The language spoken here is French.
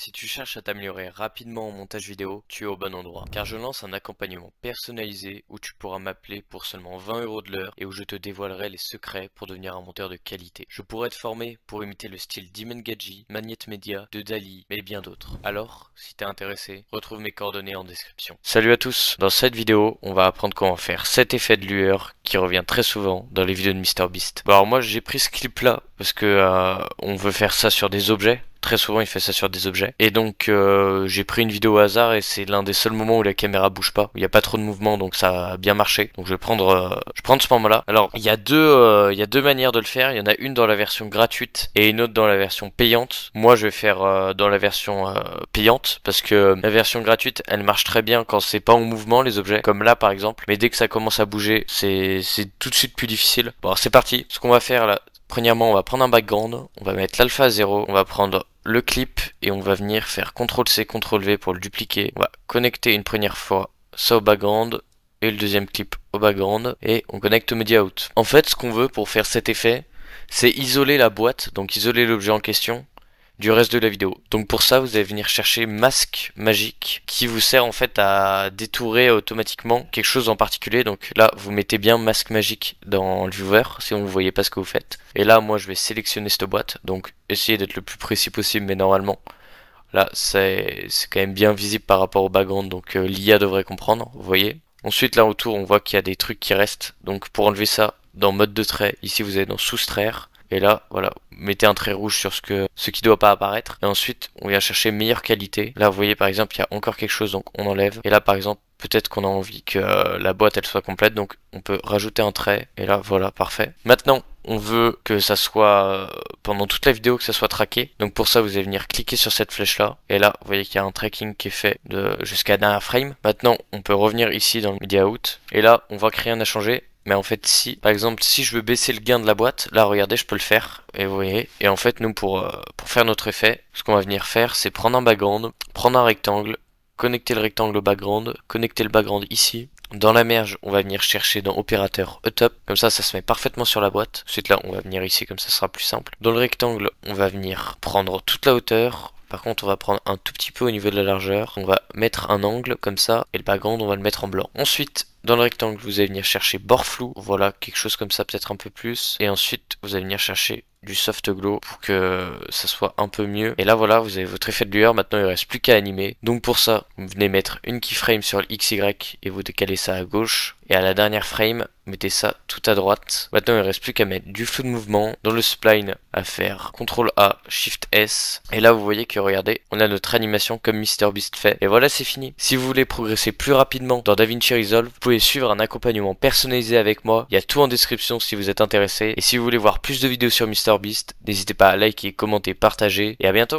Si tu cherches à t'améliorer rapidement en montage vidéo, tu es au bon endroit. Car je lance un accompagnement personnalisé où tu pourras m'appeler pour seulement 20 € de l'heure et où je te dévoilerai les secrets pour devenir un monteur de qualité. Je pourrai te former pour imiter le style d'Imengadji, Magnette Media, de Dali, mais bien d'autres. Alors, si t'es intéressé, retrouve mes coordonnées en description. Salut à tous, dans cette vidéo, on va apprendre comment faire cet effet de lueur qui revient très souvent dans les vidéos de MrBeast. Bon, alors moi j'ai pris ce clip là parce que on veut faire ça sur des objets. Très souvent il fait ça sur des objets. Et donc j'ai pris une vidéo au hasard et c'est l'un des seuls moments où la caméra bouge pas. Où il n'y a pas trop de mouvement, donc ça a bien marché. Donc je vais prendre ce moment là. Alors il y a deux manières de le faire. Il y en a une dans la version gratuite et une autre dans la version payante. Moi je vais faire dans la version payante parce que la version gratuite elle marche très bien quand c'est pas en mouvement les objets. Comme là par exemple. Mais dès que ça commence à bouger c'est tout de suite plus difficile. Bon alors c'est parti. Ce qu'on va faire là. Premièrement, on va prendre un background, on va mettre l'alpha à 0, on va prendre le clip et on va venir faire CTRL-C, CTRL-V pour le dupliquer. On va connecter une première fois ça au background et le deuxième clip au background et on connecte au media out. En fait, ce qu'on veut pour faire cet effet, c'est isoler la boîte, donc isoler l'objet en question du reste de la vidéo. Donc pour ça, vous allez venir chercher masque magique qui vous sert en fait à détourer automatiquement quelque chose en particulier. Donc là, vous mettez bien masque magique dans le viewer si vous ne voyez pas ce que vous faites. Et là, moi, je vais sélectionner cette boîte. Donc essayez d'être le plus précis possible, mais normalement, là, c'est quand même bien visible par rapport au background. Donc l'IA devrait comprendre, vous voyez. Ensuite, là autour, on voit qu'il y a des trucs qui restent. Donc pour enlever ça, dans mode de trait, ici vous allez dans soustraire. Et là, voilà, mettez un trait rouge sur ce qui doit pas apparaître. Et ensuite, on vient chercher meilleure qualité. Là, vous voyez, par exemple, il y a encore quelque chose, donc on enlève. Et là, par exemple, peut-être qu'on a envie que la boîte, elle soit complète. Donc, on peut rajouter un trait. Et là, voilà, parfait. Maintenant, on veut que ça soit, pendant toute la vidéo, que ça soit traqué. Donc, pour ça, vous allez venir cliquer sur cette flèche-là. Et là, vous voyez qu'il y a un tracking qui est fait jusqu'à la dernière frame. Maintenant, on peut revenir ici dans le Media Out. Et là, on voit que rien n'a changé. Mais en fait, si, par exemple, si je veux baisser le gain de la boîte, là, regardez, je peux le faire. Et vous voyez. Et en fait, nous, pour faire notre effet, ce qu'on va venir faire, c'est prendre un background, prendre un rectangle, connecter le rectangle au background, connecter le background ici. Dans la merge, on va venir chercher dans opérateur top. Comme ça se met parfaitement sur la boîte. Ensuite, là, on va venir ici, comme ça sera plus simple. Dans le rectangle, on va venir prendre toute la hauteur. Par contre, on va prendre un tout petit peu au niveau de la largeur. On va mettre un angle comme ça. Et le background, on va le mettre en blanc. Ensuite, dans le rectangle, vous allez venir chercher bord flou. Voilà, quelque chose comme ça, peut-être un peu plus. Et ensuite, vous allez venir chercher du soft glow pour que ça soit un peu mieux. Et là, voilà, vous avez votre effet de lueur. Maintenant, il ne reste plus qu'à animer. Donc pour ça, vous venez mettre une keyframe sur le XY et vous décalez ça à gauche. Et à la dernière frame, mettez ça tout à droite. Maintenant, il ne reste plus qu'à mettre du flou de mouvement dans le spline à faire CTRL A, SHIFT S. Et là, vous voyez que regardez, on a notre animation comme MrBeast fait. Et voilà, c'est fini. Si vous voulez progresser plus rapidement dans DaVinci Resolve, vous pouvez suivre un accompagnement personnalisé avec moi. Il y a tout en description si vous êtes intéressé. Et si vous voulez voir plus de vidéos sur MrBeast, n'hésitez pas à liker, commenter, partager. Et à bientôt.